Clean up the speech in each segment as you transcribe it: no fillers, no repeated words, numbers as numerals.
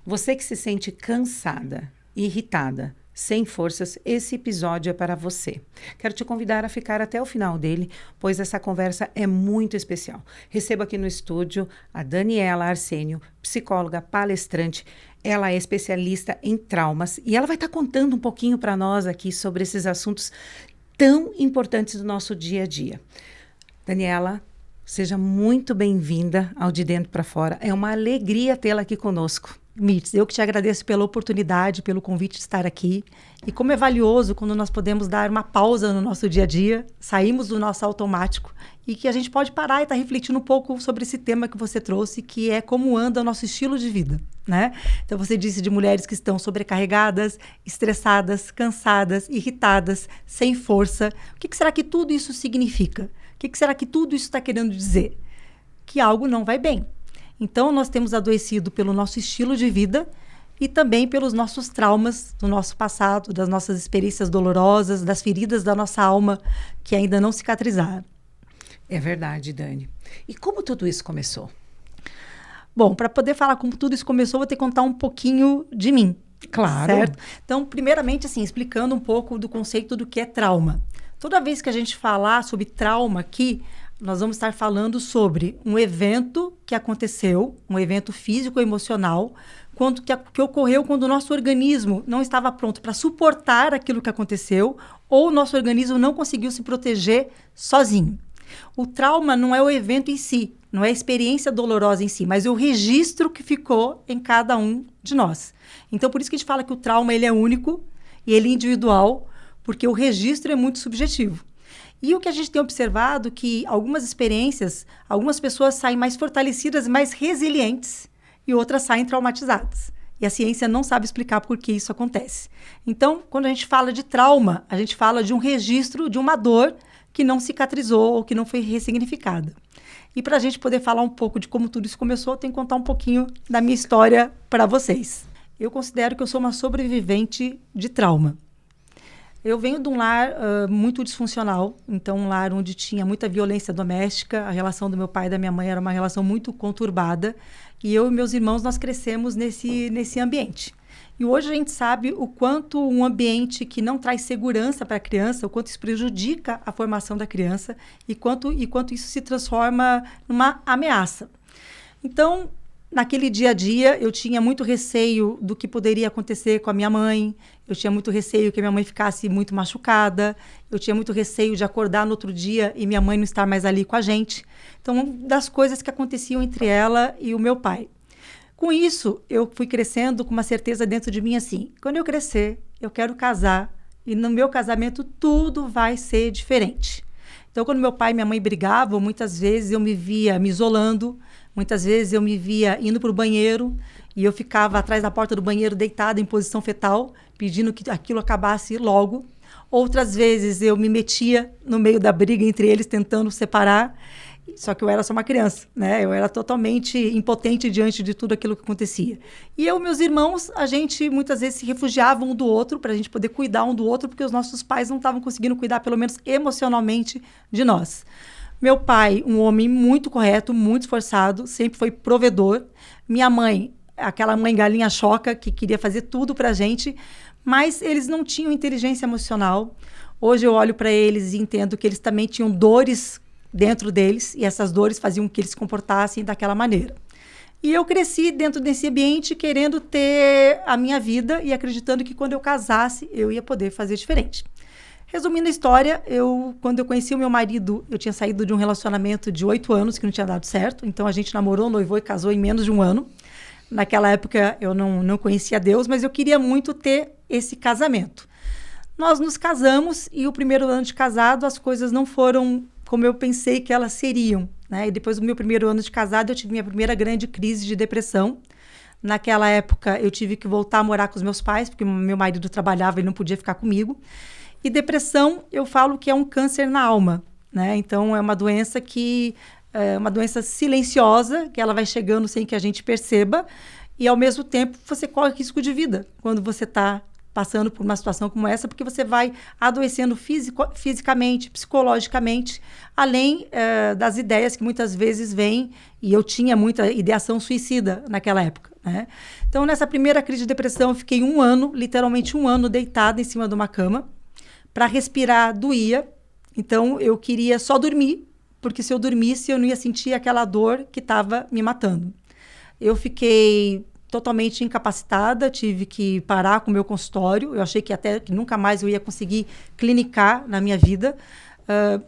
Você que se sente cansada, irritada, sem forças, esse episódio é para você. Quero te convidar a ficar até o final dele, pois essa conversa é muito especial. Recebo aqui no estúdio a Daniela Arsênio, psicóloga, palestrante. Ela é especialista em traumas e ela vai estar contando um pouquinho para nós aqui sobre esses assuntos tão importantes do nosso dia a dia. Daniela, seja muito bem-vinda ao De Dentro para Fora. É uma alegria tê-la aqui conosco. Mirtz, eu que te agradeço pela oportunidade, pelo convite de estar aqui. E como é valioso quando nós podemos dar uma pausa no nosso dia a dia, saímos do nosso automático e que a gente pode parar e estar refletindo um pouco sobre esse tema que você trouxe, que é como anda o nosso estilo de vida, né? Então você disse de mulheres que estão sobrecarregadas, estressadas, cansadas, irritadas, sem força. O que será que tudo isso significa? O que será que tudo isso está querendo dizer? Que algo não vai bem. Então, nós temos adoecido pelo nosso estilo de vida e também pelos nossos traumas do nosso passado, das nossas experiências dolorosas, das feridas da nossa alma que ainda não cicatrizaram. É verdade, Dani. E como tudo isso começou? Bom, para poder falar como tudo isso começou, vou ter que contar um pouquinho de mim. Claro. Certo? Então, primeiramente, assim, explicando um pouco do conceito do que é trauma. Toda vez que a gente falar sobre trauma aqui, nós vamos estar falando sobre um evento que aconteceu, um evento físico ou emocional, que ocorreu quando o nosso organismo não estava pronto para suportar aquilo que aconteceu ou o nosso organismo não conseguiu se proteger sozinho. O trauma não é o evento em si, não é a experiência dolorosa em si, mas é o registro que ficou em cada um de nós. Então, por isso que a gente fala que o trauma ele é único e ele é individual, porque o registro é muito subjetivo. E o que a gente tem observado é que algumas experiências, algumas pessoas saem mais fortalecidas, mais resilientes e outras saem traumatizadas. E a ciência não sabe explicar por que isso acontece. Então, quando a gente fala de trauma, a gente fala de um registro de uma dor que não cicatrizou ou que não foi ressignificada. E para a gente poder falar um pouco de como tudo isso começou, eu tenho que contar um pouquinho da minha história para vocês. Eu considero que eu sou uma sobrevivente de trauma. Eu venho de um lar muito disfuncional, então um lar onde tinha muita violência doméstica, a relação do meu pai e da minha mãe era uma relação muito conturbada, e eu e meus irmãos, nós crescemos nesse ambiente. E hoje a gente sabe o quanto um ambiente que não traz segurança para a criança, o quanto isso prejudica a formação da criança e quanto isso se transforma numa ameaça. Então, naquele dia a dia, eu tinha muito receio do que poderia acontecer com a minha mãe, eu tinha muito receio que a minha mãe ficasse muito machucada, eu tinha muito receio de acordar no outro dia e minha mãe não estar mais ali com a gente. Então, das coisas que aconteciam entre ela e o meu pai. Com isso, eu fui crescendo com uma certeza dentro de mim assim, quando eu crescer, eu quero casar e no meu casamento tudo vai ser diferente. Então, quando meu pai e minha mãe brigavam, muitas vezes eu me via me isolando, muitas vezes eu me via indo para o banheiro e eu ficava atrás da porta do banheiro deitada em posição fetal, pedindo que aquilo acabasse logo. Outras vezes eu me metia no meio da briga entre eles, tentando separar, só que eu era só uma criança, né? Eu era totalmente impotente diante de tudo aquilo que acontecia. E eu e meus irmãos, a gente muitas vezes se refugiava um do outro para a gente poder cuidar um do outro, porque os nossos pais não estavam conseguindo cuidar, pelo menos emocionalmente, de nós. Meu pai, um homem muito correto, muito esforçado, sempre foi provedor. Minha mãe, aquela mãe galinha choca, que queria fazer tudo pra gente, mas eles não tinham inteligência emocional. Hoje eu olho para eles e entendo que eles também tinham dores dentro deles, e essas dores faziam que eles se comportassem daquela maneira. E eu cresci dentro desse ambiente querendo ter a minha vida e acreditando que quando eu casasse, eu ia poder fazer diferente. Resumindo a história, quando eu conheci o meu marido, eu tinha saído de um relacionamento de 8 anos que não tinha dado certo. Então, a gente namorou, noivou e casou em menos de um ano. Naquela época, eu não conhecia Deus, mas eu queria muito ter esse casamento. Nós nos casamos e o primeiro ano de casado, as coisas não foram como eu pensei que elas seriam, né? E depois do meu primeiro ano de casado, eu tive minha primeira grande crise de depressão. Naquela época, eu tive que voltar a morar com os meus pais, porque meu marido trabalhava e não podia ficar comigo. E depressão, eu falo que é um câncer na alma, né? Então, é uma doença uma doença silenciosa, que ela vai chegando sem que a gente perceba, e ao mesmo tempo você corre risco de vida quando você está passando por uma situação como essa, porque você vai adoecendo fisicamente, psicologicamente, além das ideias que muitas vezes vêm, e eu tinha muita ideação suicida naquela época, né? Então, nessa primeira crise de depressão, eu fiquei literalmente um ano, deitada em cima de uma cama. Para respirar, doía. Então, eu queria só dormir, porque se eu dormisse, eu não ia sentir aquela dor que estava me matando. Eu fiquei totalmente incapacitada, tive que parar com o meu consultório. Eu achei que até que nunca mais eu ia conseguir clinicar na minha vida.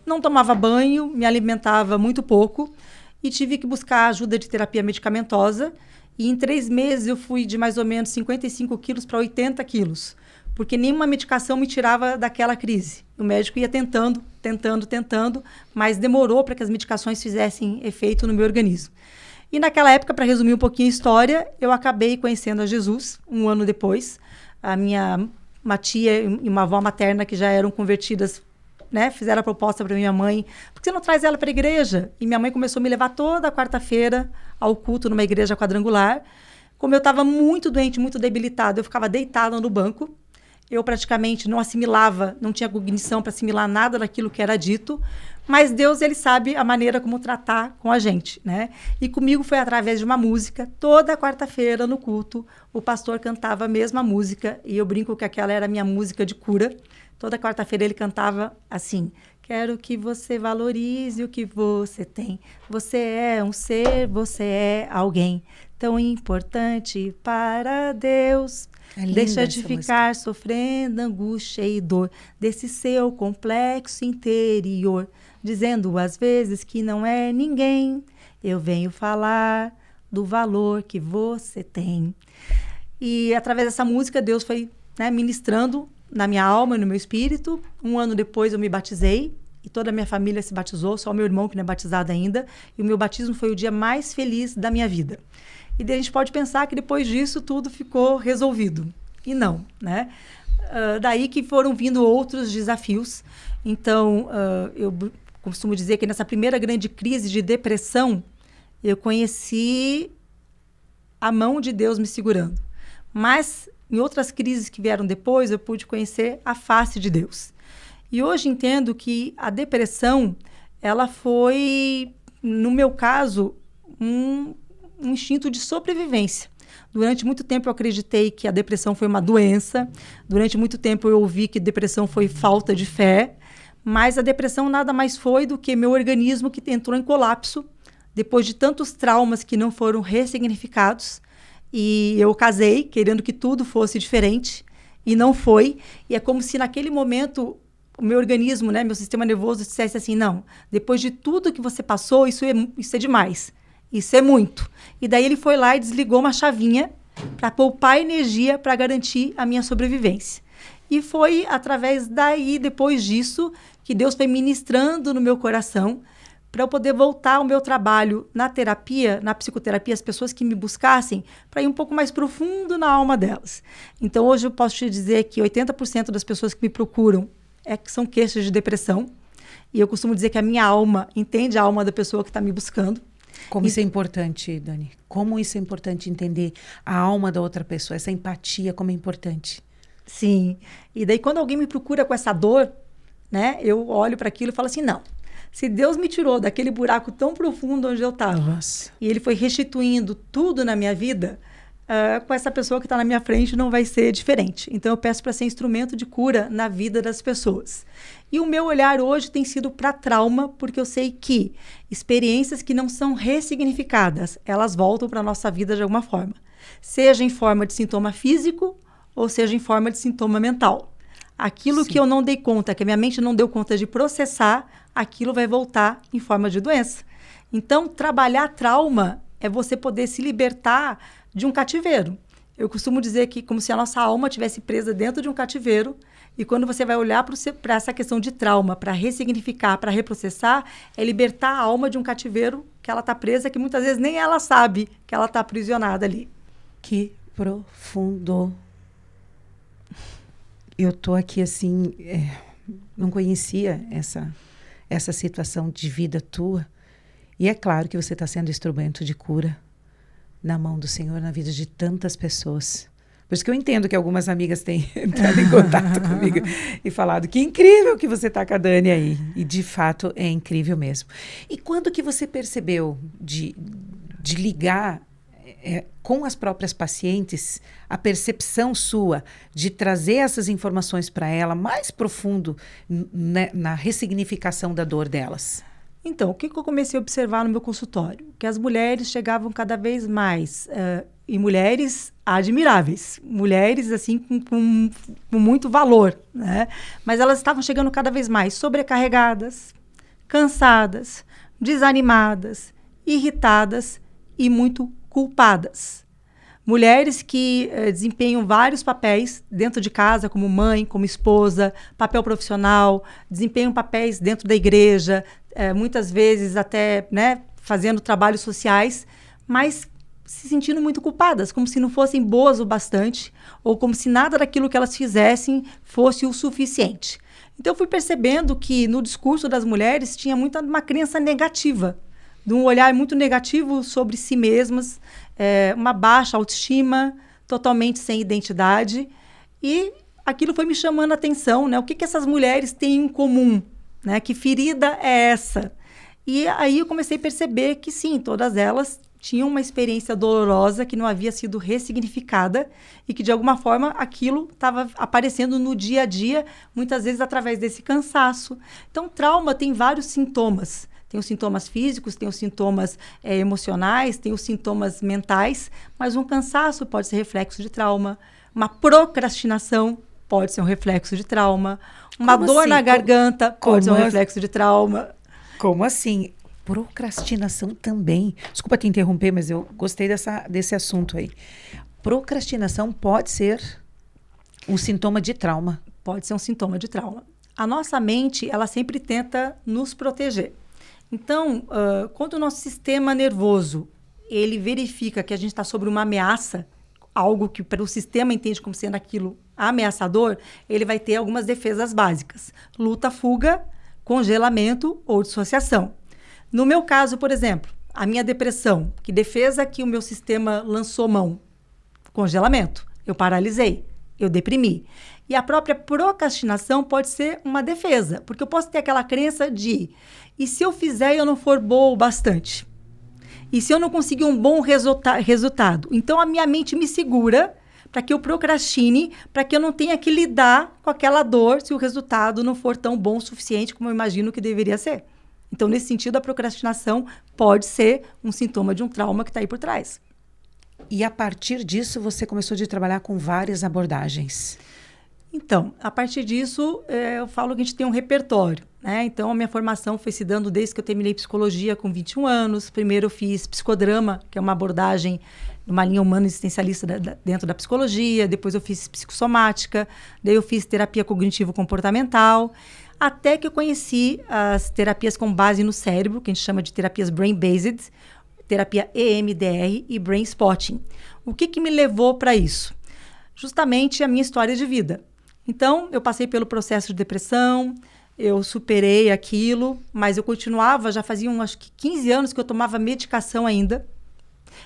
Não tomava banho, me alimentava muito pouco e tive que buscar ajuda de terapia medicamentosa. E em 3 meses eu fui de mais ou menos 55 quilos para 80 quilos, porque nenhuma medicação me tirava daquela crise. O médico ia tentando, mas demorou para que as medicações fizessem efeito no meu organismo. E naquela época, para resumir um pouquinho a história, eu acabei conhecendo a Jesus 1 ano depois. Uma tia e uma avó materna que já eram convertidas, né, fizeram a proposta para minha mãe: por que você não traz ela para a igreja? E minha mãe começou a me levar toda quarta-feira ao culto numa igreja quadrangular. Como eu estava muito doente, muito debilitada, eu ficava deitada no banco. Eu praticamente não assimilava, não tinha cognição para assimilar nada daquilo que era dito. Mas Deus, ele sabe a maneira como tratar com a gente, né? E comigo foi através de uma música. Toda quarta-feira no culto, o pastor cantava a mesma música. E eu brinco que aquela era a minha música de cura. Toda quarta-feira ele cantava assim: quero que você valorize o que você tem. Você é um ser, você é alguém tão importante para Deus. Deixa de ficar sofrendo angústia e dor desse seu complexo interior, dizendo às vezes que não é ninguém. Eu venho falar do valor que você tem. E através dessa música Deus foi, né, ministrando na minha alma e no meu espírito. 1 ano depois eu me batizei e toda a minha família se batizou, só o meu irmão que não é batizado ainda. E o meu batismo foi o dia mais feliz da minha vida. E daí a gente pode pensar que depois disso tudo ficou resolvido. E não, né? Daí que foram vindo outros desafios. Então, eu costumo dizer que nessa primeira grande crise de depressão, eu conheci a mão de Deus me segurando. Mas em outras crises que vieram depois, eu pude conhecer a face de Deus. E hoje entendo que a depressão, ela foi, no meu caso, um instinto de sobrevivência. Durante muito tempo eu acreditei que a depressão foi uma doença. Durante muito tempo eu ouvi que depressão foi falta de fé. Mas a depressão nada mais foi do que meu organismo que entrou em colapso depois de tantos traumas que não foram ressignificados. E eu casei querendo que tudo fosse diferente e não foi. E é como se naquele momento o meu organismo, né, meu sistema nervoso dissesse assim: não, depois de tudo que você passou, isso é demais. Isso é muito. E daí ele foi lá e desligou uma chavinha para poupar energia para garantir a minha sobrevivência. E foi através daí, depois disso, que Deus foi ministrando no meu coração para eu poder voltar ao meu trabalho na terapia, na psicoterapia, as pessoas que me buscassem, para ir um pouco mais profundo na alma delas. Então, hoje eu posso te dizer que 80% das pessoas que me procuram são queixas de depressão. E eu costumo dizer que a minha alma entende a alma da pessoa que está me buscando. Como isso é importante, Dani. Como isso é importante entender a alma da outra pessoa, essa empatia, como é importante. Sim. E daí, quando alguém me procura com essa dor, né, eu olho para aquilo e falo assim: não, se Deus me tirou daquele buraco tão profundo onde eu estava, e Ele foi restituindo tudo na minha vida, com essa pessoa que está na minha frente não vai ser diferente. Então, eu peço para ser instrumento de cura na vida das pessoas. E o meu olhar hoje tem sido para trauma, porque eu sei que experiências que não são ressignificadas, elas voltam para a nossa vida de alguma forma. Seja em forma de sintoma físico, ou seja em forma de sintoma mental. Aquilo que eu não dei conta, que a minha mente não deu conta de processar, aquilo vai voltar em forma de doença. Então, trabalhar trauma é você poder se libertar de um cativeiro. Eu costumo dizer que como se a nossa alma estivesse presa dentro de um cativeiro, e quando você vai olhar para essa questão de trauma, para ressignificar, para reprocessar, é libertar a alma de um cativeiro que ela está presa, que muitas vezes nem ela sabe que ela está aprisionada ali. Que profundo. Eu tô aqui assim, não conhecia essa situação de vida tua. E é claro que você está sendo instrumento de cura na mão do Senhor, na vida de tantas pessoas. Por isso que eu entendo que algumas amigas têm entrado em contato comigo e falado que incrível que você está com a Dani aí. E de fato é incrível mesmo. E quando que você percebeu de ligar com as próprias pacientes, a percepção sua de trazer essas informações para ela mais profundo na ressignificação da dor delas? Então, o que eu comecei a observar no meu consultório? Que as mulheres chegavam cada vez mais, e mulheres admiráveis, mulheres assim com muito valor, né? Mas elas estavam chegando cada vez mais sobrecarregadas, cansadas, desanimadas, irritadas e muito culpadas. Mulheres que desempenham vários papéis dentro de casa, como mãe, como esposa, papel profissional, desempenham papéis dentro da igreja, muitas vezes até, né, fazendo trabalhos sociais, mas se sentindo muito culpadas, como se não fossem boas o bastante, ou como se nada daquilo que elas fizessem fosse o suficiente. Então, eu fui percebendo que no discurso das mulheres tinha uma crença negativa, de um olhar muito negativo sobre si mesmas, uma baixa autoestima, totalmente sem identidade. E aquilo foi me chamando a atenção, né? O que essas mulheres têm em comum? Né? Que ferida é essa? E aí eu comecei a perceber que sim, todas elas tinham uma experiência dolorosa que não havia sido ressignificada e que, de alguma forma, aquilo estava aparecendo no dia a dia, muitas vezes através desse cansaço. Então, trauma tem vários sintomas. Tem os sintomas físicos, tem os sintomas emocionais, tem os sintomas mentais, mas um cansaço pode ser reflexo de trauma. Uma procrastinação pode ser um reflexo de trauma. Uma dor na garganta pode ser um reflexo de trauma. Como assim? Procrastinação também. Desculpa te interromper, mas eu gostei desse assunto aí. Procrastinação pode ser um sintoma de trauma. Pode ser um sintoma de trauma. A nossa mente, ela sempre tenta nos proteger. Então, quando o nosso sistema nervoso, ele verifica que a gente está sob uma ameaça, algo que para o sistema entende como sendo aquilo ameaçador, ele vai ter algumas defesas básicas. Luta, fuga, congelamento ou dissociação. No meu caso, por exemplo, a minha depressão, que defesa que o meu sistema lançou mão? Congelamento. Eu paralisei, eu deprimi. E a própria procrastinação pode ser uma defesa, porque eu posso ter aquela crença de, e se eu fizer e eu não for boa o bastante? E se eu não conseguir um bom resultado? Então, a minha mente me segura para que eu procrastine, para que eu não tenha que lidar com aquela dor se o resultado não for tão bom o suficiente como eu imagino que deveria ser. Então, nesse sentido, a procrastinação pode ser um sintoma de um trauma que está aí por trás. E a partir disso, você começou a trabalhar com várias abordagens. Então, a partir disso, eu falo que a gente tem um repertório, né? Então, a minha formação foi se dando desde que eu terminei psicologia com 21 anos. Primeiro eu fiz psicodrama, que é uma abordagem, uma linha humana existencialista dentro da psicologia. Depois eu fiz psicossomática. Daí eu fiz terapia cognitivo-comportamental. Até que eu conheci as terapias com base no cérebro, que a gente chama de terapias brain-based, terapia EMDR e brain spotting. O que me levou para isso? Justamente a minha história de vida. Então, eu passei pelo processo de depressão, eu superei aquilo, mas eu continuava, já fazia acho que 15 anos que eu tomava medicação ainda.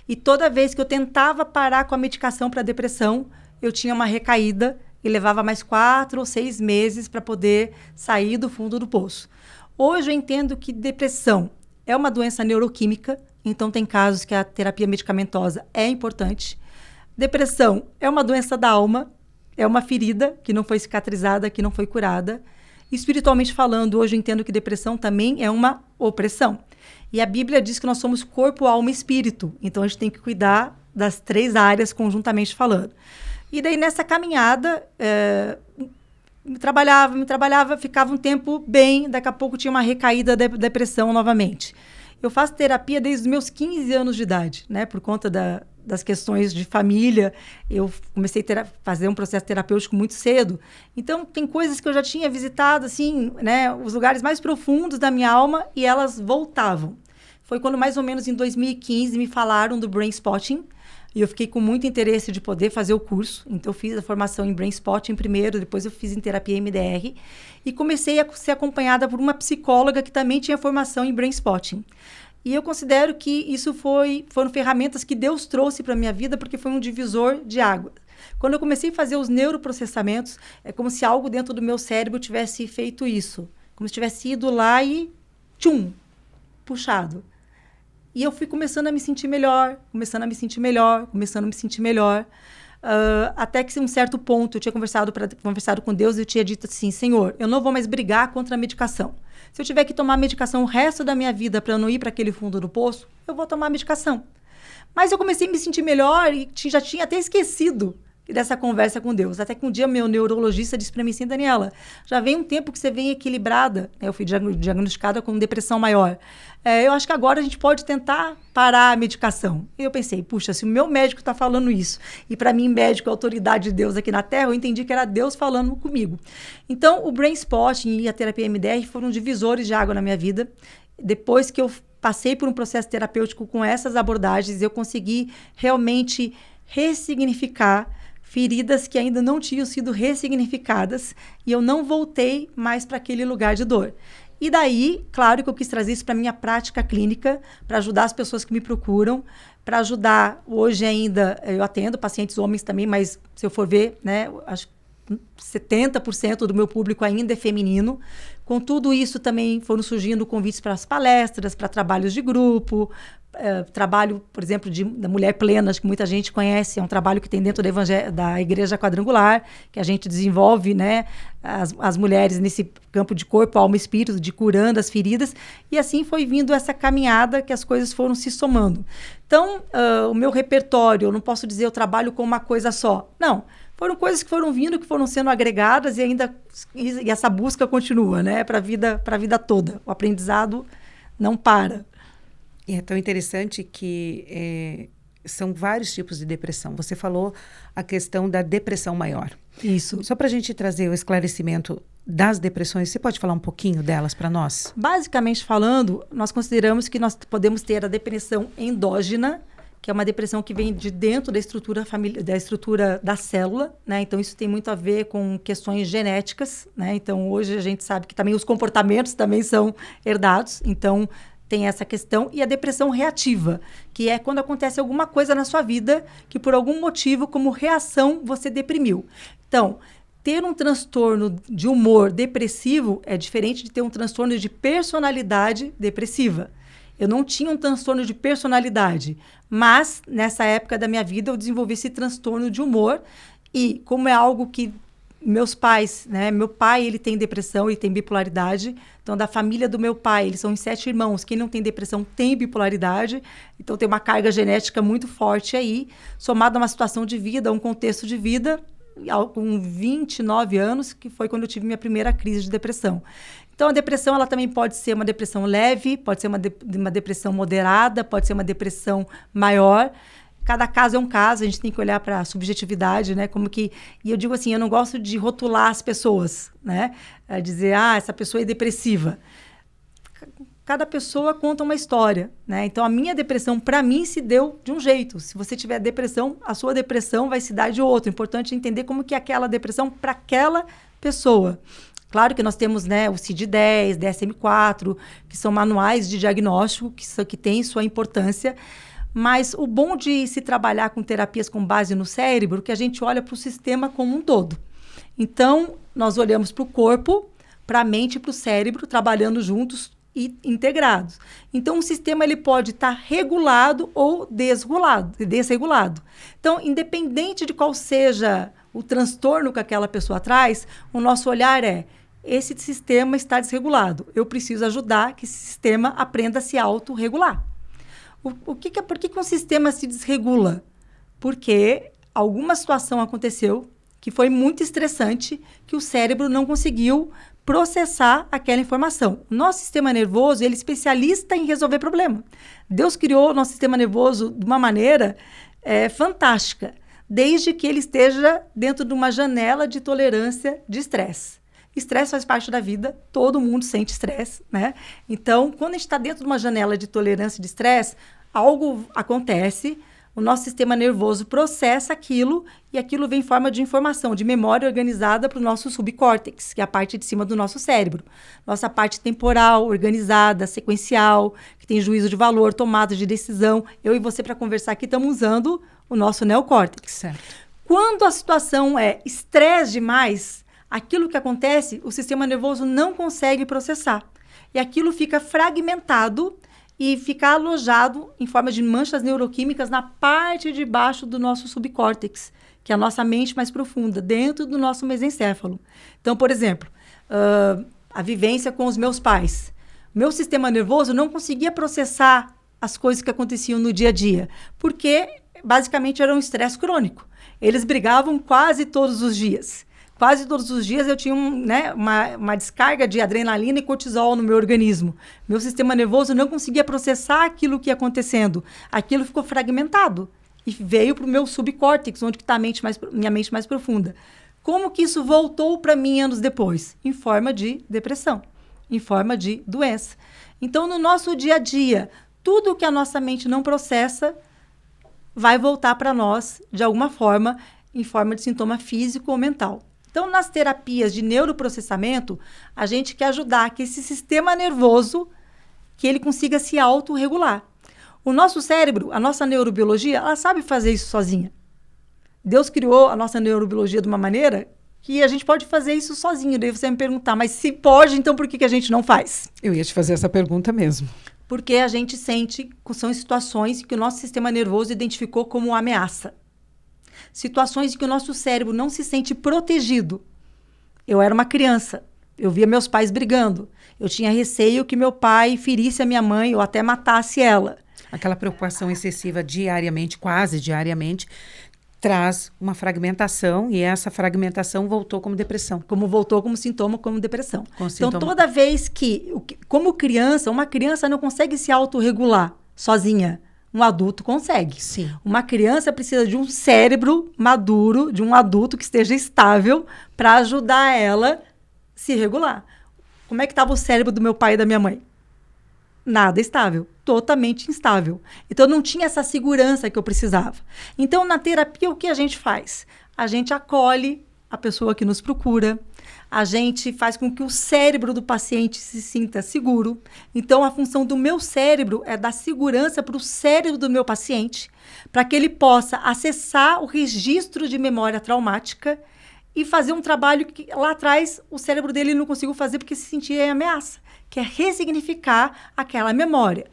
E toda vez que eu tentava parar com a medicação para depressão, eu tinha uma recaída e levava mais 4 ou 6 meses para poder sair do fundo do poço. Hoje eu entendo que depressão é uma doença neuroquímica, então tem casos que a terapia medicamentosa é importante. Depressão é uma doença da alma, é uma ferida que não foi cicatrizada, que não foi curada. Espiritualmente falando, hoje eu entendo que depressão também é uma opressão. E a Bíblia diz que nós somos corpo, alma e espírito. Então a gente tem que cuidar das 3 áreas conjuntamente falando. E daí nessa caminhada, me trabalhava, ficava um tempo bem, daqui a pouco tinha uma recaída da depressão novamente. Eu faço terapia desde os meus 15 anos de idade, né? Por conta das questões de família, eu comecei a fazer um processo terapêutico muito cedo. Então, tem coisas que eu já tinha visitado, assim, né? Os lugares mais profundos da minha alma e elas voltavam. Foi quando, mais ou menos, em 2015, me falaram do Brain Spotting. E eu fiquei com muito interesse de poder fazer o curso. Então, eu fiz a formação em Brain Spotting primeiro, depois eu fiz em terapia MDR. E comecei a ser acompanhada por uma psicóloga que também tinha formação em Brain Spotting. E eu considero que isso foram ferramentas que Deus trouxe para a minha vida, porque foi um divisor de água. Quando eu comecei a fazer os neuroprocessamentos, é como se algo dentro do meu cérebro tivesse feito isso. Como se tivesse ido lá e, tchum, puxado. E eu fui começando a me sentir melhor, começando a me sentir melhor. Até que, em um certo ponto, eu tinha conversado com Deus e eu tinha dito assim, Senhor, eu não vou mais brigar contra a medicação. Se eu tiver que tomar medicação o resto da minha vida para eu não ir para aquele fundo do poço, eu vou tomar medicação. Mas eu comecei a me sentir melhor e já tinha até esquecido dessa conversa com Deus. Até que um dia meu neurologista disse para mim assim, Daniela, já vem um tempo que você vem equilibrada. Eu fui diagnosticada com depressão maior. Eu acho que agora a gente pode tentar parar a medicação. E eu pensei, puxa, se o meu médico está falando isso, e para mim médico é autoridade de Deus aqui na Terra, eu entendi que era Deus falando comigo. Então, o Brain Spotting e a terapia MDR foram divisores de água na minha vida. Depois que eu passei por um processo terapêutico com essas abordagens, eu consegui realmente ressignificar feridas que ainda não tinham sido ressignificadas e eu não voltei mais para aquele lugar de dor. E daí, claro que eu quis trazer isso para a minha prática clínica, para ajudar as pessoas que me procuram, para ajudar, hoje ainda, eu atendo pacientes homens também, mas se eu for ver, né, acho que 70% do meu público ainda é feminino. Com tudo isso também foram surgindo convites para as palestras, para trabalhos de grupo, trabalho, por exemplo, da Mulher Plena, que muita gente conhece, é um trabalho que tem dentro da Igreja Quadrangular, que a gente desenvolve, né, as mulheres nesse campo de corpo, alma e espírito, de curando as feridas, e assim foi vindo essa caminhada que as coisas foram se somando. Então, o meu repertório, eu não posso dizer eu trabalho com uma coisa só, não. Foram coisas que foram vindo, que foram sendo agregadas e essa busca continua, né, para a vida toda. O aprendizado não para. E é tão interessante que são vários tipos de depressão. Você falou a questão da depressão maior. Isso. Só para a gente trazer o esclarecimento das depressões, você pode falar um pouquinho delas para nós? Basicamente falando, nós consideramos que nós podemos ter a depressão endógena, que é uma depressão que vem de dentro da estrutura da estrutura da célula, né? Então, isso tem muito a ver com questões genéticas, né? Então, hoje a gente sabe que também os comportamentos também são herdados. Então, tem essa questão. E a depressão reativa, que é quando acontece alguma coisa na sua vida que, por algum motivo, como reação, você deprimiu. Então, ter um transtorno de humor depressivo é diferente de ter um transtorno de personalidade depressiva. Eu não tinha um transtorno de personalidade, mas nessa época da minha vida eu desenvolvi esse transtorno de humor e como é algo que meus pais, né? Meu pai, ele tem depressão e tem bipolaridade. Então, da família do meu pai, eles são em 7 irmãos. Quem não tem depressão tem bipolaridade. Então, tem uma carga genética muito forte aí, somada a uma situação de vida, a um contexto de vida, com 29 anos, que foi quando eu tive minha primeira crise de depressão. Então, a depressão, ela também pode ser uma depressão leve, pode ser uma depressão moderada, pode ser uma depressão maior. Cada caso é um caso, a gente tem que olhar para a subjetividade, né? E eu digo assim, eu não gosto de rotular as pessoas, né? Dizer, essa pessoa é depressiva. Cada pessoa conta uma história, né? Então, a minha depressão, para mim, se deu de um jeito. Se você tiver depressão, a sua depressão vai se dar de outro. Importante entender como que é aquela depressão para aquela pessoa. Claro que nós temos, né, o CID-10, DSM-4, que são manuais de diagnóstico, que têm sua importância. Mas o bom de se trabalhar com terapias com base no cérebro é que a gente olha para o sistema como um todo. Então, nós olhamos para o corpo, para a mente e para o cérebro, trabalhando juntos e integrados. Então, o sistema ele pode estar regulado ou desregulado. Então, independente de qual seja o transtorno que aquela pessoa traz, o nosso olhar é: esse sistema está desregulado. Eu preciso ajudar que esse sistema aprenda a se autorregular. Por que um sistema se desregula? Porque alguma situação aconteceu que foi muito estressante, que o cérebro não conseguiu processar aquela informação. O nosso sistema nervoso, ele é especialista em resolver problema. Deus criou o nosso sistema nervoso de uma maneira fantástica, desde que ele esteja dentro de uma janela de tolerância de estresse. Estresse faz parte da vida, todo mundo sente estresse, né? Então, quando a gente está dentro de uma janela de tolerância de estresse, algo acontece, o nosso sistema nervoso processa aquilo e aquilo vem em forma de informação, de memória organizada para o nosso subcórtex, que é a parte de cima do nosso cérebro. Nossa parte temporal, organizada, sequencial, que tem juízo de valor, tomada de decisão. Eu e você, para conversar aqui, estamos usando o nosso neocórtex. Certo. Quando a situação é estresse demais, aquilo que acontece, o sistema nervoso não consegue processar. E aquilo fica fragmentado e ficar alojado em forma de manchas neuroquímicas na parte de baixo do nosso subcórtex, que é a nossa mente mais profunda, dentro do nosso mesencéfalo. Então, por exemplo, a vivência com os meus pais. Meu sistema nervoso não conseguia processar as coisas que aconteciam no dia a dia, porque basicamente era um estresse crônico. Eles brigavam quase todos os dias. Quase todos os dias eu tinha uma descarga de adrenalina e cortisol no meu organismo. Meu sistema nervoso não conseguia processar aquilo que ia acontecendo. Aquilo ficou fragmentado e veio para o meu subcórtex, onde está minha mente mais profunda. Como que isso voltou para mim anos depois? Em forma de depressão, em forma de doença. Então, no nosso dia a dia, tudo que a nossa mente não processa vai voltar para nós, de alguma forma, em forma de sintoma físico ou mental. Então, nas terapias de neuroprocessamento, a gente quer ajudar que esse sistema nervoso, que ele consiga se autorregular. O nosso cérebro, a nossa neurobiologia, ela sabe fazer isso sozinha. Deus criou a nossa neurobiologia de uma maneira que a gente pode fazer isso sozinho. Daí você vai me perguntar, mas se pode, então por que a gente não faz? Eu ia te fazer essa pergunta mesmo. Porque a gente sente que são situações que o nosso sistema nervoso identificou como ameaça. Situações em que o nosso cérebro não se sente protegido. Eu era uma criança, eu via meus pais brigando. Eu tinha receio que meu pai ferisse a minha mãe ou até matasse ela. Aquela preocupação excessiva diariamente, quase diariamente, traz uma fragmentação e essa fragmentação voltou como depressão. Voltou como sintoma, como depressão. Então, toda vez como criança, uma criança não consegue se autorregular sozinha. Um adulto consegue. Sim. Uma criança precisa de um cérebro maduro, de um adulto que esteja estável para ajudar ela a se regular. Como é que estava o cérebro do meu pai e da minha mãe? Nada estável, totalmente instável. Então, não tinha essa segurança que eu precisava. Então, na terapia, o que a gente faz? A gente acolhe a pessoa que nos procura, a gente faz com que o cérebro do paciente se sinta seguro. Então, a função do meu cérebro é dar segurança para o cérebro do meu paciente, para que ele possa acessar o registro de memória traumática e fazer um trabalho que lá atrás o cérebro dele não conseguiu fazer porque se sentia em ameaça, que é ressignificar aquela memória.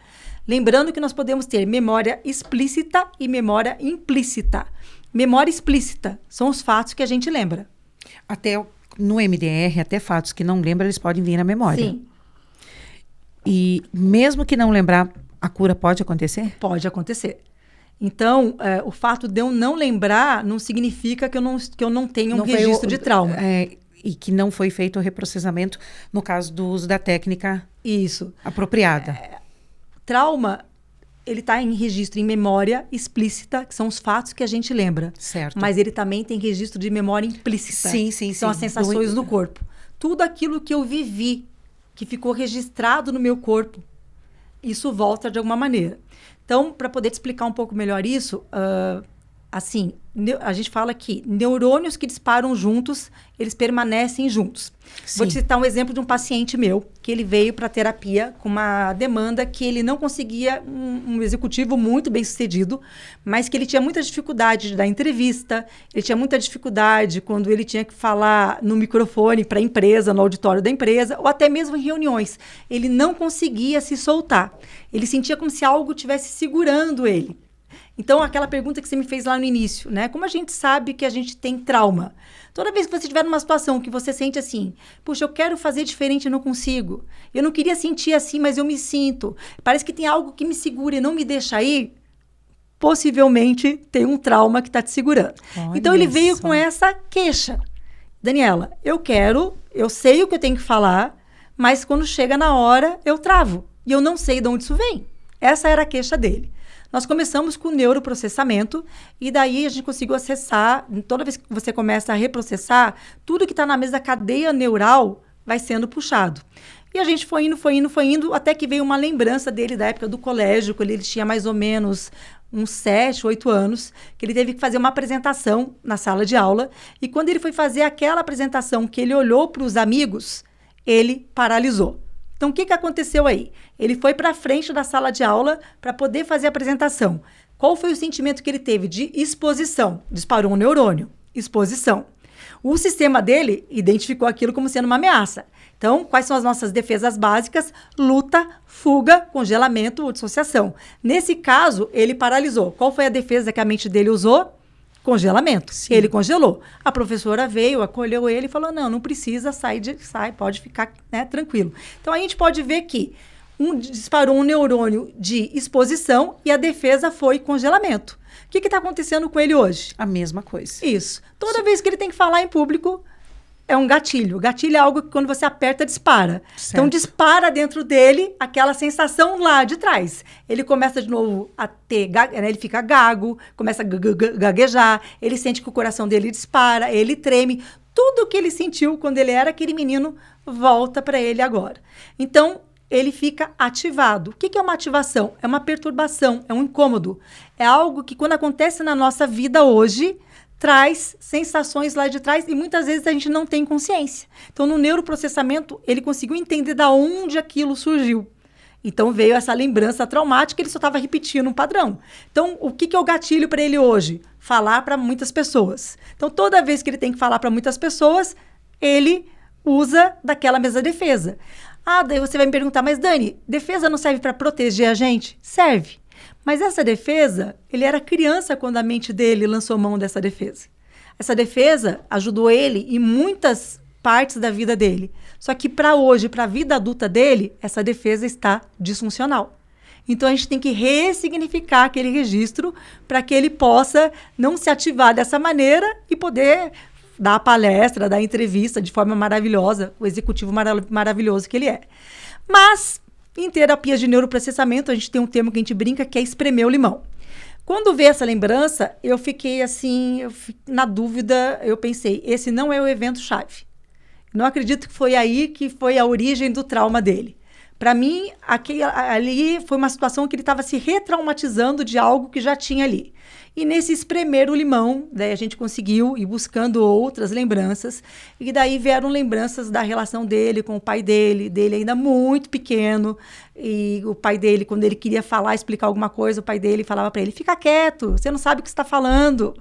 Lembrando que nós podemos ter memória explícita e memória implícita. Memória explícita são os fatos que a gente lembra. Até no MDR, até fatos que não lembra, eles podem vir na memória. Sim. E mesmo que não lembrar, a cura pode acontecer? Pode acontecer. Então, o fato de eu não lembrar não significa que eu não tenha um registro de trauma. E que não foi feito o reprocessamento no caso do uso da técnica apropriada. Trauma, ele está em registro em memória explícita, que são os fatos que a gente lembra. Certo. Mas ele também tem registro de memória implícita. Sim. Que são as sensações do corpo. Tudo aquilo que eu vivi, que ficou registrado no meu corpo, isso volta de alguma maneira. Então, para poder te explicar um pouco melhor isso, assim, a gente fala que neurônios que disparam juntos, eles permanecem juntos. Sim. Vou te citar um exemplo de um paciente meu, que ele veio para terapia com uma demanda que ele não conseguia, um executivo muito bem sucedido, mas que ele tinha muita dificuldade de dar entrevista, ele tinha muita dificuldade quando ele tinha que falar no microfone para a empresa, no auditório da empresa, ou até mesmo em reuniões. Ele não conseguia se soltar. Ele sentia como se algo estivesse segurando ele. Então, aquela pergunta que você me fez lá no início, né? Como a gente sabe que a gente tem trauma? Toda vez que você estiver numa situação que você sente assim, puxa, eu quero fazer diferente e não consigo. Eu não queria sentir assim, mas eu me sinto. Parece que tem algo que me segura e não me deixa ir. Possivelmente tem um trauma que está te segurando. Olha então, ele veio só. com essa queixa. Daniela, eu sei o que eu tenho que falar, mas quando chega na hora, eu travo. E eu não sei de onde isso vem. Essa era a queixa dele. Nós começamos com o neuroprocessamento e daí a gente conseguiu acessar, toda vez que você começa a reprocessar, tudo que está na mesma cadeia neural vai sendo puxado. E a gente foi indo, até que veio uma lembrança dele da época do colégio, quando ele tinha mais ou menos uns 7, 8 anos, que ele teve que fazer uma apresentação na sala de aula. E quando ele foi fazer aquela apresentação, que ele olhou para os amigos, ele paralisou. Então, o que aconteceu aí? Ele foi para frente da sala de aula para poder fazer a apresentação. Qual foi o sentimento que ele teve? De exposição. Disparou um neurônio. Exposição. O sistema dele identificou aquilo como sendo uma ameaça. Então, quais são as nossas defesas básicas? Luta, fuga, congelamento ou dissociação. Nesse caso, ele paralisou. Qual foi a defesa que a mente dele usou? Congelamento. Sim. Ele congelou. A professora veio, acolheu ele e falou, não precisa, sai, pode ficar, né, tranquilo. Então, a gente pode ver que disparou um neurônio de exposição e a defesa foi congelamento. O que está acontecendo com ele hoje? A mesma coisa. Isso. Toda vez que ele tem que falar em público, é um gatilho. Gatilho é algo que quando você aperta, dispara. Certo. Então, dispara dentro dele aquela sensação lá de trás. Ele começa de novo a ter, né, ele fica gago, começa a gaguejar, ele sente que o coração dele dispara, ele treme. Tudo que ele sentiu quando ele era aquele menino volta para ele agora. Então, ele fica ativado. O que é uma ativação? É uma perturbação, é um incômodo. É algo que, quando acontece na nossa vida hoje, traz sensações lá de trás e muitas vezes a gente não tem consciência. Então, no neuroprocessamento, ele conseguiu entender de onde aquilo surgiu. Então, veio essa lembrança traumática, ele só estava repetindo um padrão. Então, o que é o gatilho para ele hoje? Falar para muitas pessoas. Então, toda vez que ele tem que falar para muitas pessoas, ele usa daquela mesma defesa. Ah, daí você vai me perguntar, mas Dani, defesa não serve para proteger a gente? Serve. Mas essa defesa, ele era criança quando a mente dele lançou mão dessa defesa. Essa defesa ajudou ele em muitas partes da vida dele. Só que para hoje, para a vida adulta dele, essa defesa está disfuncional. Então, a gente tem que ressignificar aquele registro para que ele possa não se ativar dessa maneira e poder dar a palestra, dar a entrevista de forma maravilhosa, o executivo maravilhoso que ele é. Mas, em terapias de neuroprocessamento, a gente tem um termo que a gente brinca, que é espremer o limão. Quando veio essa lembrança, eu fiquei assim, na dúvida, eu pensei, esse não é o evento-chave. Não acredito que foi aí que foi a origem do trauma dele. Para mim, ali foi uma situação que ele estava se retraumatizando de algo que já tinha ali. E nesse espremer o limão, daí a gente conseguiu ir buscando outras lembranças. E daí vieram lembranças da relação dele com o pai dele ainda muito pequeno. E o pai dele, quando ele queria falar, explicar alguma coisa, o pai dele falava para ele, fica quieto, você não sabe o que você está falando.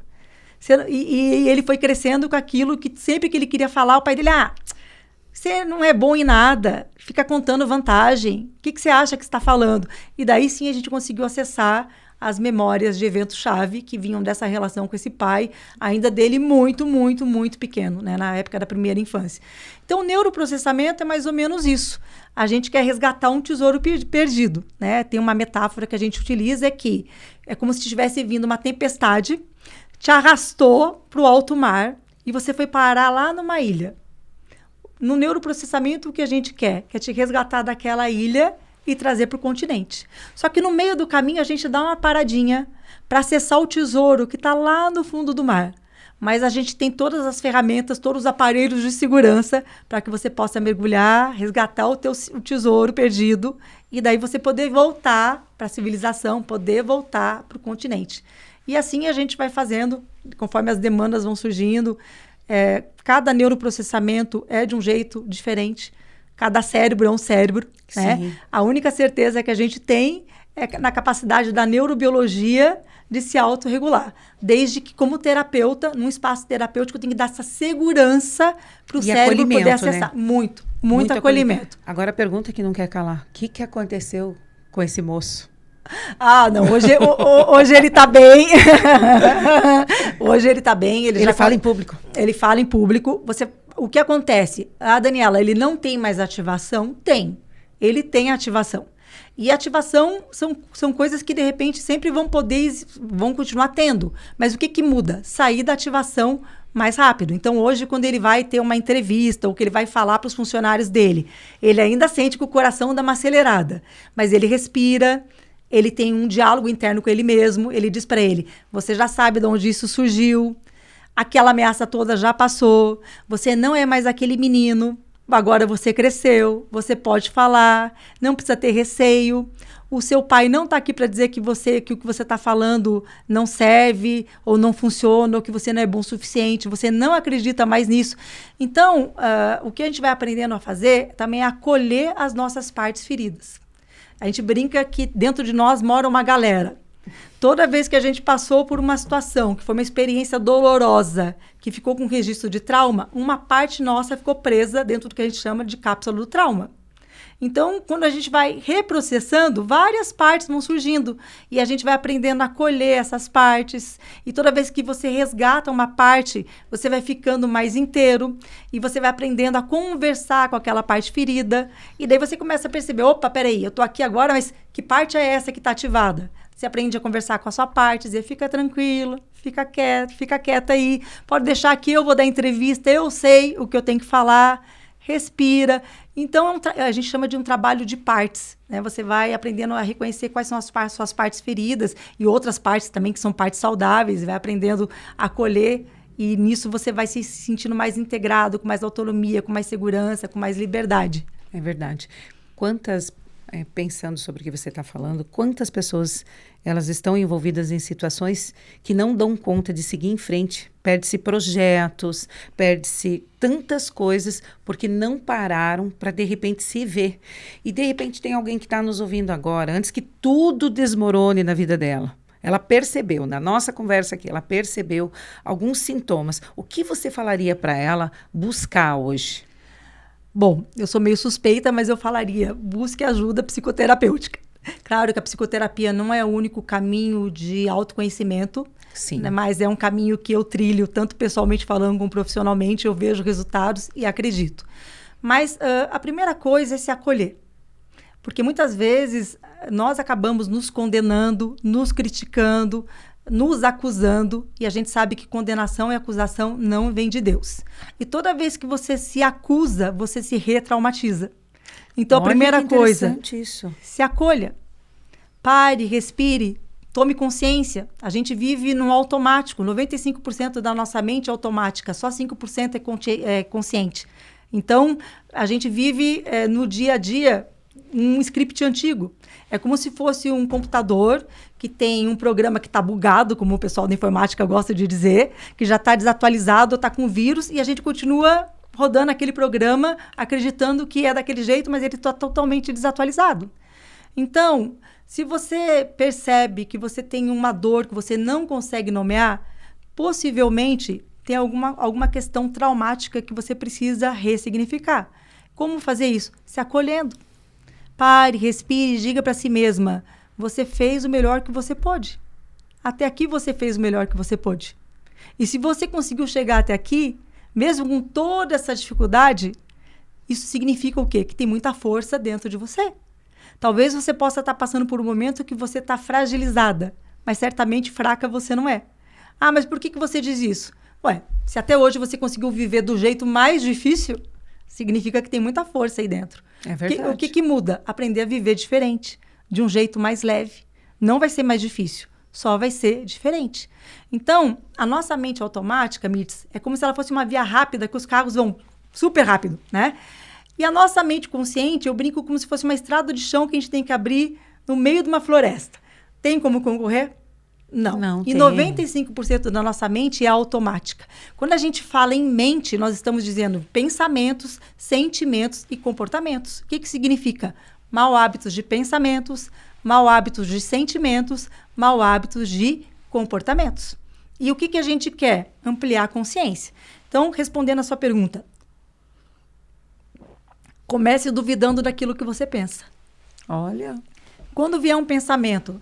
E ele foi crescendo com aquilo que sempre que ele queria falar, o pai dele, você não é bom em nada, fica contando vantagem. O que você acha que está falando? E daí sim a gente conseguiu acessar as memórias de evento-chave que vinham dessa relação com esse pai, ainda dele muito, muito, muito pequeno, né, na época da primeira infância. Então, o neuroprocessamento é mais ou menos isso. A gente quer resgatar um tesouro perdido, né? Tem uma metáfora que a gente utiliza, que é como se tivesse vindo uma tempestade, te arrastou para o alto mar e você foi parar lá numa ilha. No neuroprocessamento, o que a gente quer é te resgatar daquela ilha e trazer para o continente. Só que no meio do caminho a gente dá uma paradinha para acessar o tesouro que está lá no fundo do mar. Mas a gente tem todas as ferramentas, todos os aparelhos de segurança para que você possa mergulhar, resgatar o tesouro perdido e daí você poder voltar para a civilização, poder voltar para o continente. E assim a gente vai fazendo, conforme as demandas vão surgindo. Cada neuroprocessamento é de um jeito diferente. Cada cérebro é um cérebro, né? A única certeza que a gente tem é na capacidade da neurobiologia de se autorregular. Desde que, como terapeuta, num espaço terapêutico, eu tenho que dar essa segurança para o cérebro poder acessar. Né? Muito acolhimento. Agora, a pergunta que não quer calar. O que aconteceu com esse moço? Não. Hoje ele está bem. Hoje ele está bem. Ele já fala em público. Ele fala em público. O que acontece? Daniela, ele não tem mais ativação? Tem. Ele tem ativação. E ativação são coisas que, de repente, sempre vão continuar tendo. Mas o que muda? Sair da ativação mais rápido. Então, hoje, quando ele vai ter uma entrevista ou que ele vai falar para os funcionários dele, ele ainda sente que o coração dá uma acelerada. Mas ele respira, ele tem um diálogo interno com ele mesmo, ele diz para ele, você já sabe de onde isso surgiu, aquela ameaça toda já passou, você não é mais aquele menino, agora você cresceu, você pode falar, não precisa ter receio. O seu pai não está aqui para dizer que o que você está falando não serve, ou não funciona, ou que você não é bom o suficiente, você não acredita mais nisso. Então, o que a gente vai aprendendo a fazer também é acolher as nossas partes feridas. A gente brinca que dentro de nós mora uma galera. Toda vez que a gente passou por uma situação que foi uma experiência dolorosa, que ficou com registro de trauma, uma parte nossa ficou presa dentro do que a gente chama de cápsula do trauma. Então, quando a gente vai reprocessando, várias partes vão surgindo e a gente vai aprendendo a acolher essas partes. E toda vez que você resgata uma parte, você vai ficando mais inteiro e você vai aprendendo a conversar com aquela parte ferida. E daí você começa a perceber, opa, peraí, eu tô aqui agora, mas que parte é essa que tá ativada? Você aprende a conversar com a sua parte, dizer, fica tranquilo, fica quieta aí, pode deixar que eu vou dar entrevista, eu sei o que eu tenho que falar. Respira. Então, a gente chama de um trabalho de partes, né? Você vai aprendendo a reconhecer quais são as suas partes feridas e outras partes também que são partes saudáveis, vai aprendendo a acolher e nisso você vai se sentindo mais integrado, com mais autonomia, com mais segurança, com mais liberdade. É verdade. Pensando sobre o que você está falando, quantas pessoas elas estão envolvidas em situações que não dão conta de seguir em frente. Perde-se projetos, perde-se tantas coisas porque não pararam para, de repente, se ver. E, de repente, tem alguém que está nos ouvindo agora, antes que tudo desmorone na vida dela. Ela percebeu, na nossa conversa aqui, ela percebeu alguns sintomas. O que você falaria para ela buscar hoje? Bom, eu sou meio suspeita, mas eu falaria, busque ajuda psicoterapêutica. Claro que a psicoterapia não é o único caminho de autoconhecimento, Sim. Né, mas é um caminho que eu trilho, tanto pessoalmente falando como profissionalmente, eu vejo resultados e acredito. Mas a primeira coisa é se acolher. Porque muitas vezes nós acabamos nos condenando, nos criticando, nos acusando, e a gente sabe que condenação e acusação não vem de Deus. E toda vez que você se acusa, você se retraumatiza. Então, a primeira coisa, isso. Se acolha. Pare, respire, tome consciência. A gente vive no automático. 95% da nossa mente é automática, só 5% é consciente. Então, a gente vive no dia a dia um script antigo. É como se fosse um computador que tem um programa que está bugado, como o pessoal da informática gosta de dizer, que já está desatualizado, está com vírus, e a gente continua rodando aquele programa, acreditando que é daquele jeito, mas ele está totalmente desatualizado. Então, se você percebe que você tem uma dor que você não consegue nomear, possivelmente tem alguma questão traumática que você precisa ressignificar. Como fazer isso? Se acolhendo. Pare, respire, diga para si mesma, você fez o melhor que você pôde. Até aqui você fez o melhor que você pôde. E se você conseguiu chegar até aqui, mesmo com toda essa dificuldade, isso significa o quê? Que tem muita força dentro de você. Talvez você possa estar passando por um momento que você está fragilizada, mas certamente fraca você não é. Ah, mas por que você diz isso? Ué, se até hoje você conseguiu viver do jeito mais difícil, significa que tem muita força aí dentro. É verdade. O que muda? Aprender a viver diferente, de um jeito mais leve. Não vai ser mais difícil, só vai ser diferente. Então, a nossa mente automática, Mirtz, é como se ela fosse uma via rápida que os carros vão super rápido, né? E a nossa mente consciente, eu brinco como se fosse uma estrada de chão que a gente tem que abrir no meio de uma floresta. Tem como concorrer? Não. E 95% da nossa mente é automática. Quando a gente fala em mente, nós estamos dizendo pensamentos, sentimentos e comportamentos. O que significa? Mau hábitos de pensamentos, mau hábitos de sentimentos, mau hábitos de comportamentos. E o que a gente quer? Ampliar a consciência. Então, respondendo a sua pergunta, comece duvidando daquilo que você pensa. Olha. Quando vier um pensamento,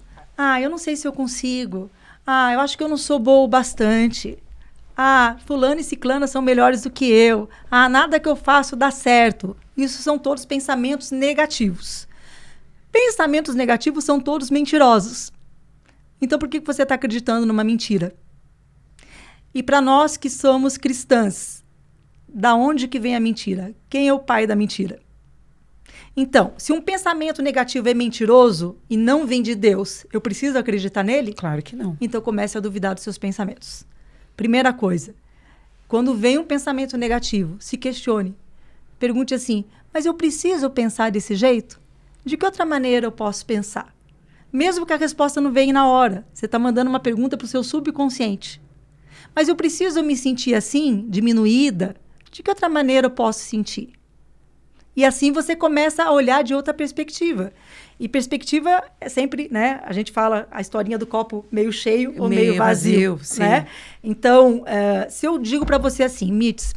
eu não sei se eu consigo. Eu acho que eu não sou boa o bastante. Fulano e ciclana são melhores do que eu. Nada que eu faço dá certo. Isso são todos pensamentos negativos. Pensamentos negativos são todos mentirosos. Então, por que você está acreditando numa mentira? E para nós que somos cristãs, da onde que vem a mentira? Quem é o pai da mentira? Então, se um pensamento negativo é mentiroso e não vem de Deus, eu preciso acreditar nele? Claro que não. Então, comece a duvidar dos seus pensamentos. Primeira coisa, quando vem um pensamento negativo, se questione. Pergunte assim, mas eu preciso pensar desse jeito? De que outra maneira eu posso pensar? Mesmo que a resposta não venha na hora, você está mandando uma pergunta para o seu subconsciente. Mas eu preciso me sentir assim, diminuída? De que outra maneira eu posso sentir? E assim você começa a olhar de outra perspectiva. E perspectiva é sempre, né? A gente fala a historinha do copo meio cheio ou meio vazio, sim. né? Então, se eu digo para você assim, Mitz,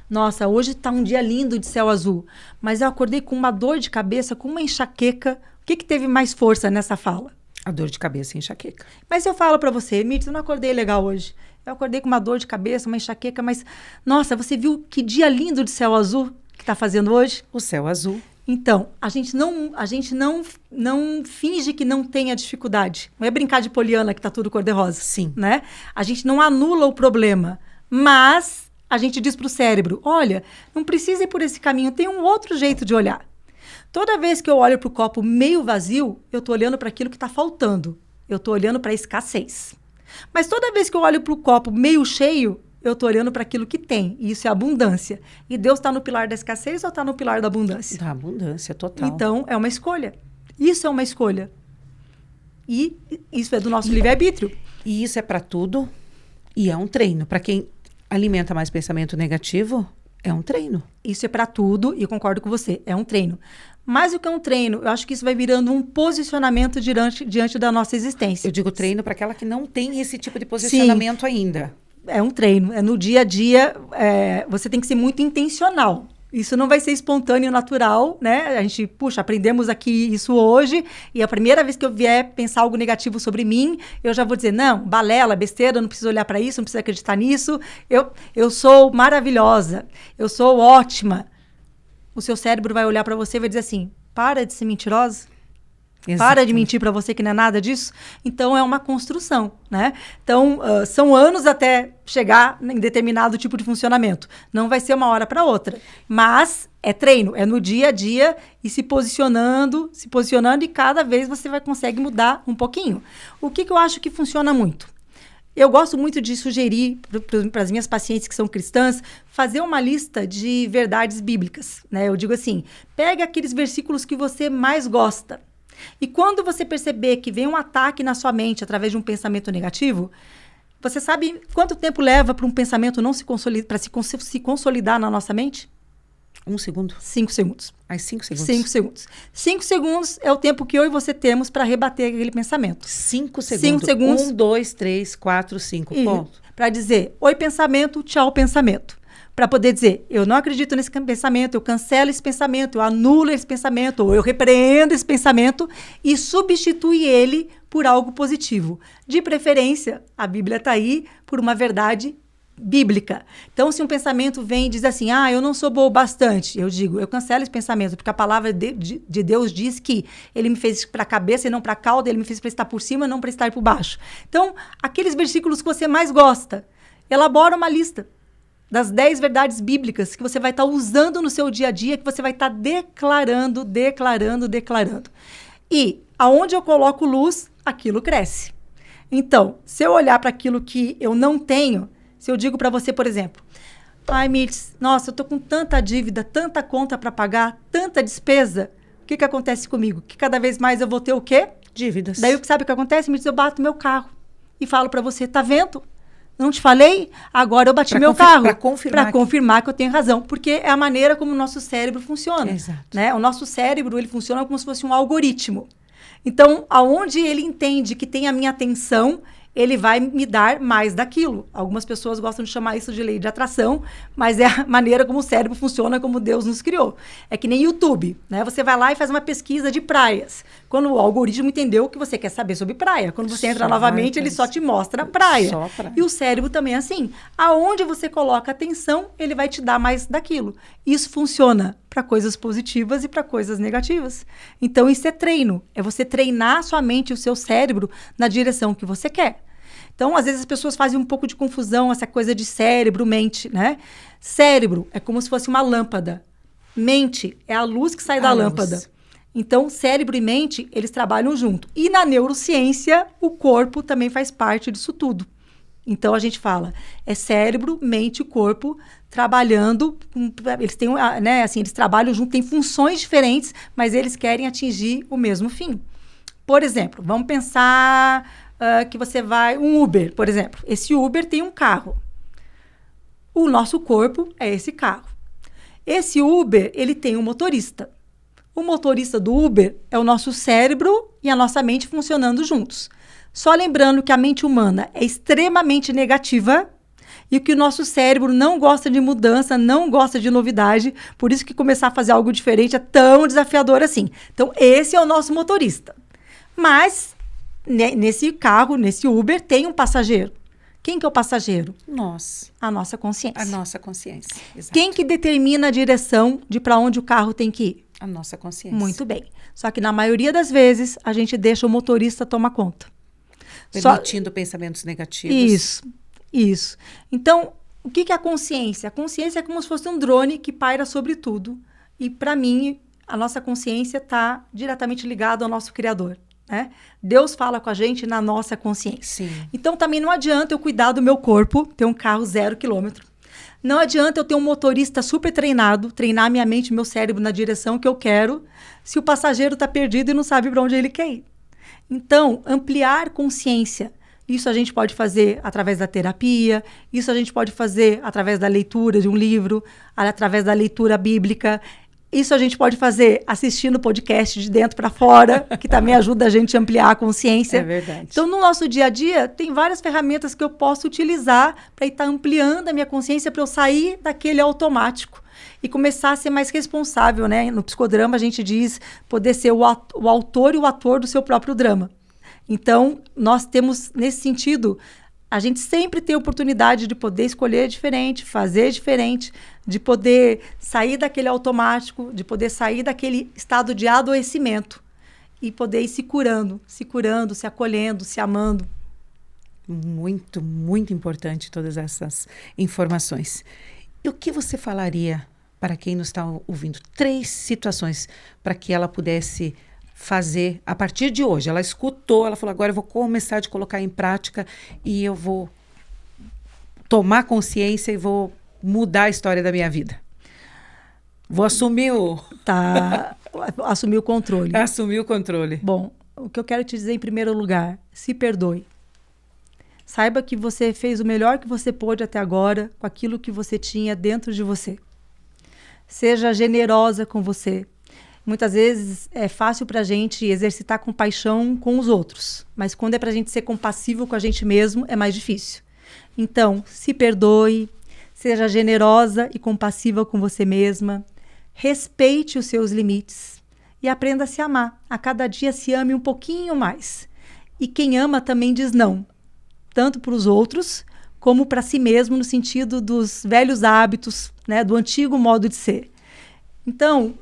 nossa, hoje tá um dia lindo de céu azul, mas eu acordei com uma dor de cabeça, com uma enxaqueca. O que teve mais força nessa fala? A dor de cabeça e enxaqueca. Mas se eu falo para você, Mitz, eu não acordei legal hoje. Eu acordei com uma dor de cabeça, uma enxaqueca, mas, nossa, você viu que dia lindo de céu azul que tá fazendo hoje? O céu azul. Então, a gente não finge que não tenha dificuldade. Não é brincar de Poliana que tá tudo cor-de-rosa. Sim. Né? A gente não anula o problema, mas a gente diz para o cérebro, olha, não precisa ir por esse caminho, tem um outro jeito de olhar. Toda vez que eu olho para o copo meio vazio, eu estou olhando para aquilo que está faltando. Eu estou olhando para a escassez. Mas toda vez que eu olho para o copo meio cheio, eu estou olhando para aquilo que tem. E isso é abundância. E Deus está no pilar da escassez ou está no pilar da abundância? Da abundância, total. Então, é uma escolha. Isso é uma escolha. E isso é do nosso livre-arbítrio. E isso é para tudo. E é um treino. Para quem alimenta mais pensamento negativo, é um treino. Isso é para tudo, e eu concordo com você, é um treino. Mais do que um treino, eu acho que isso vai virando um posicionamento diante da nossa existência. Eu digo treino para aquela que não tem esse tipo de posicionamento ainda. É um treino, é no dia a dia, você tem que ser muito intencional. Isso não vai ser espontâneo e natural, né? A gente, puxa, aprendemos aqui isso hoje, e a primeira vez que eu vier pensar algo negativo sobre mim, eu já vou dizer, não, balela, besteira, não preciso olhar para isso, não preciso acreditar nisso, eu sou maravilhosa, eu sou ótima. O seu cérebro vai olhar para você e vai dizer assim, para de ser mentirosa. Exato. Para de mentir para você que não é nada disso. Então, é uma construção, né? Então, são anos até chegar em determinado tipo de funcionamento. Não vai ser uma hora para outra. Mas é treino, é no dia a dia e se posicionando, e cada vez você consegue mudar um pouquinho. O que eu acho que funciona muito? Eu gosto muito de sugerir para as minhas pacientes que são cristãs fazer uma lista de verdades bíblicas, né? Eu digo assim, pega aqueles versículos que você mais gosta. E quando você perceber que vem um ataque na sua mente através de um pensamento negativo, você sabe quanto tempo leva para um pensamento não se consolidar, para se consolidar na nossa mente? 1 segundo. 5 segundos. 5 segundos. 5 segundos. 5 segundos é o tempo que eu e você temos para rebater aquele pensamento. 5 segundos. 5 segundos. 1, 2, 3, 4, 5. Ponto. Para dizer, oi pensamento, tchau pensamento. Para poder dizer, eu não acredito nesse pensamento, eu cancelo esse pensamento, eu anulo esse pensamento, ou eu repreendo esse pensamento e substitui ele por algo positivo. De preferência, a Bíblia está aí por uma verdade bíblica. Então, se um pensamento vem e diz assim, eu não sou boa o bastante, eu digo, eu cancelo esse pensamento, porque a palavra de Deus diz que ele me fez para a cabeça e não para a cauda, ele me fez para estar por cima e não para estar por baixo. Então, aqueles versículos que você mais gosta, elabora uma lista das 10 verdades bíblicas que você vai estar usando no seu dia a dia, que você vai estar declarando. E aonde eu coloco luz, aquilo cresce. Então, se eu olhar para aquilo que eu não tenho, se eu digo para você, por exemplo, Mitz, nossa, eu tô com tanta dívida, tanta conta para pagar, tanta despesa, o que acontece comigo? Que cada vez mais eu vou ter o quê? Dívidas. Daí, sabe o que acontece? Mitz, eu bato meu carro e falo para você, tá vendo? Não te falei? Agora eu bati meu carro. Para confirmar que eu tenho razão. Porque é a maneira como o nosso cérebro funciona. Exato. Né? O nosso cérebro, ele funciona como se fosse um algoritmo. Então, aonde ele entende que tem a minha atenção, ele vai me dar mais daquilo. Algumas pessoas gostam de chamar isso de lei de atração, mas é a maneira como o cérebro funciona, como Deus nos criou. É que nem YouTube, né? Você vai lá e faz uma pesquisa de praias. Quando o algoritmo entendeu que você quer saber sobre praia. Quando você entra novamente, ele só te mostra a praia. Só praia. E o cérebro também é assim. Aonde você coloca atenção, ele vai te dar mais daquilo. Isso funciona para coisas positivas e para coisas negativas. Então, isso é treino. É você treinar a sua mente e o seu cérebro na direção que você quer. Então, às vezes, as pessoas fazem um pouco de confusão, essa coisa de cérebro, mente, né? Cérebro é como se fosse uma lâmpada. Mente é a luz que sai da lâmpada. Luz. Então, cérebro e mente, eles trabalham junto. E na neurociência, o corpo também faz parte disso tudo. Então, a gente fala, é cérebro, mente e corpo trabalhando, eles têm, né, assim, eles trabalham junto, têm funções diferentes, mas eles querem atingir o mesmo fim. Por exemplo, vamos pensar que você vai, um Uber, por exemplo. Esse Uber tem um carro. O nosso corpo é esse carro. Esse Uber, ele tem um motorista. O motorista do Uber é o nosso cérebro e a nossa mente funcionando juntos. Só lembrando que a mente humana é extremamente negativa e que o nosso cérebro não gosta de mudança, não gosta de novidade. Por isso que começar a fazer algo diferente é tão desafiador assim. Então, esse é o nosso motorista. Mas, nesse carro, nesse Uber, tem um passageiro. Quem que é o passageiro? Nós. A nossa consciência. A nossa consciência. Exato. Quem que determina a direção de para onde o carro tem que ir? A nossa consciência. Muito bem. Só que na maioria das vezes, a gente deixa o motorista tomar conta. Permitindo pensamentos negativos. Isso. Então, o que é a consciência? A consciência é como se fosse um drone que paira sobre tudo. E, para mim, a nossa consciência está diretamente ligada ao nosso Criador. Né? Deus fala com a gente na nossa consciência. Sim. Então, também não adianta eu cuidar do meu corpo, ter um carro 0 quilômetro. Não adianta eu ter um motorista super treinado, treinar minha mente e meu cérebro na direção que eu quero, se o passageiro está perdido e não sabe para onde ele quer ir. Então, ampliar consciência. Isso a gente pode fazer através da terapia, isso a gente pode fazer através da leitura de um livro, através da leitura bíblica. Isso a gente pode fazer assistindo podcast de dentro para fora, que também ajuda a gente a ampliar a consciência. É verdade. Então, no nosso dia a dia, tem várias ferramentas que eu posso utilizar para estar ampliando a minha consciência, para eu sair daquele automático e começar a ser mais responsável, né? No psicodrama, a gente diz poder ser o autor e o ator do seu próprio drama. Então, nós temos, nesse sentido, a gente sempre tem a oportunidade de poder escolher diferente, fazer diferente, de poder sair daquele automático, de poder sair daquele estado de adoecimento e poder ir se curando, se acolhendo, se amando. Muito, muito importante todas essas informações. E o que você falaria para quem nos está ouvindo? 3 situações para que ela pudesse fazer a partir de hoje. Ela escutou, ela falou, agora eu vou começar a colocar em prática e eu vou tomar consciência e vou mudar a história da minha vida. Vou assumir assumir o controle. Assumir o controle. Bom, o que eu quero te dizer em primeiro lugar, se perdoe. Saiba que você fez o melhor que você pôde até agora com aquilo que você tinha dentro de você. Seja generosa com você. Muitas vezes é fácil para a gente exercitar compaixão com os outros, mas quando é para a gente ser compassivo com a gente mesmo, é mais difícil. Então, se perdoe, seja generosa e compassiva com você mesma, respeite os seus limites e aprenda a se amar. A cada dia se ame um pouquinho mais. E quem ama também diz não, tanto para os outros como para si mesmo, no sentido dos velhos hábitos, né, do antigo modo de ser. Então,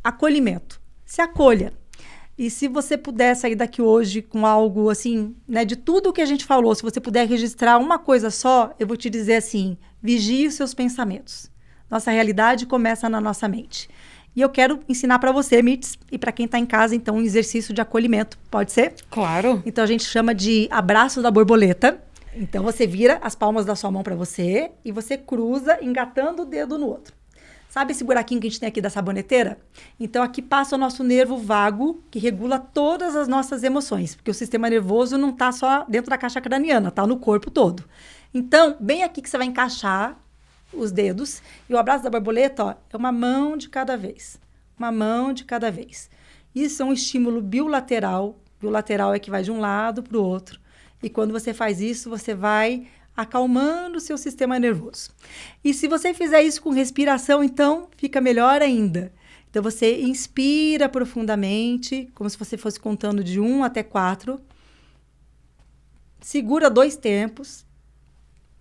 acolhimento. Se acolha. E se você puder sair daqui hoje com algo assim, né, de tudo o que a gente falou, se você puder registrar uma coisa só, eu vou te dizer assim, vigie os seus pensamentos. Nossa realidade começa na nossa mente. E eu quero ensinar para você, Mirtz, e para quem está em casa, então, um exercício de acolhimento. Pode ser? Claro. Então, a gente chama de abraço da borboleta. Então, você vira as palmas da sua mão para você e você cruza, engatando o dedo no outro. Sabe esse buraquinho que a gente tem aqui da saboneteira? Então, aqui passa o nosso nervo vago, que regula todas as nossas emoções. Porque o sistema nervoso não está só dentro da caixa craniana, está no corpo todo. Então, bem aqui que você vai encaixar os dedos. E o abraço da borboleta, ó, é uma mão de cada vez. Uma mão de cada vez. Isso é um estímulo bilateral. Bilateral é que vai de um lado para o outro. E quando você faz isso, você vai acalmando o seu sistema nervoso. E se você fizer isso com respiração, então, fica melhor ainda. Então, você inspira profundamente, como se você fosse contando de 1 até 4. Segura 2 tempos.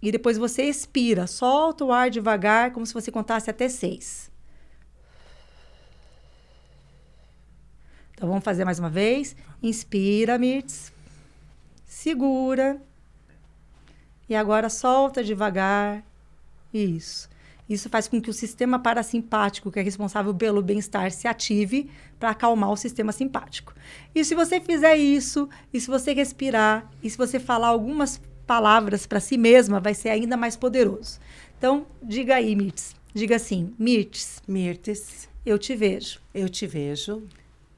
E depois você expira. Solta o ar devagar, como se você contasse até 6. Então, vamos fazer mais uma vez. Inspira, Mirtz. Segura. E agora solta devagar. Isso. Isso faz com que o sistema parasimpático, que é responsável pelo bem-estar, se ative para acalmar o sistema simpático. E se você fizer isso, e se você respirar, e se você falar algumas palavras para si mesma, vai ser ainda mais poderoso. Então, diga aí, Mirtz. Diga assim, Mirtz. Mirtz. Eu te vejo. Eu te vejo.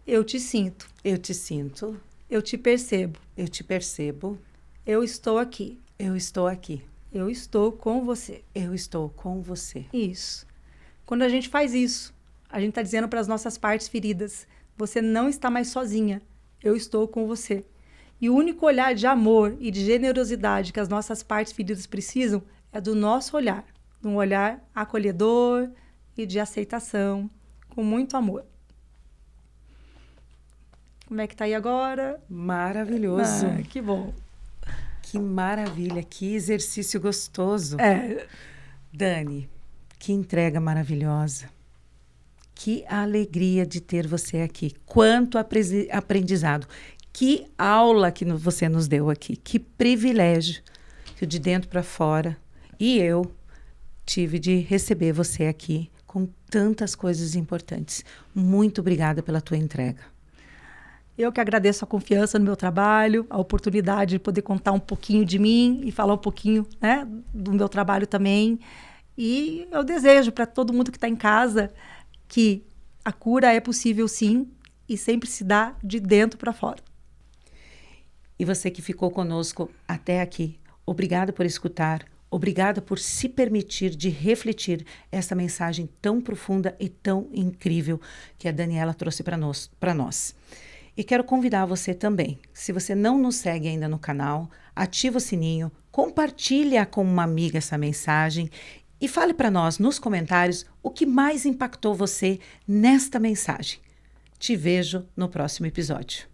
Eu te sinto. Eu te sinto. Eu te percebo. Eu te percebo. Eu estou aqui. Eu estou aqui. Eu estou com você. Eu estou com você. Isso. Quando a gente faz isso, a gente está dizendo para as nossas partes feridas, você não está mais sozinha, eu estou com você. E o único olhar de amor e de generosidade que as nossas partes feridas precisam é do nosso olhar, um olhar acolhedor e de aceitação, com muito amor. Como é que tá aí agora? Maravilhoso. Que bom. Que maravilha, que exercício gostoso. Dani, que entrega maravilhosa. Que alegria de ter você aqui. Quanto aprendizado. Que aula que você nos deu aqui. Que privilégio que de dentro para fora. E eu tive de receber você aqui com tantas coisas importantes. Muito obrigada pela tua entrega. Eu que agradeço a confiança no meu trabalho, a oportunidade de poder contar um pouquinho de mim e falar um pouquinho, né, do meu trabalho também. E eu desejo para todo mundo que está em casa que a cura é possível sim e sempre se dá de dentro para fora. E você que ficou conosco até aqui, obrigada por escutar, obrigada por se permitir de refletir essa mensagem tão profunda e tão incrível que a Daniela trouxe para nós. E quero convidar você também, se você não nos segue ainda no canal, ativa o sininho, compartilha com uma amiga essa mensagem e fale para nós nos comentários o que mais impactou você nesta mensagem. Te vejo no próximo episódio.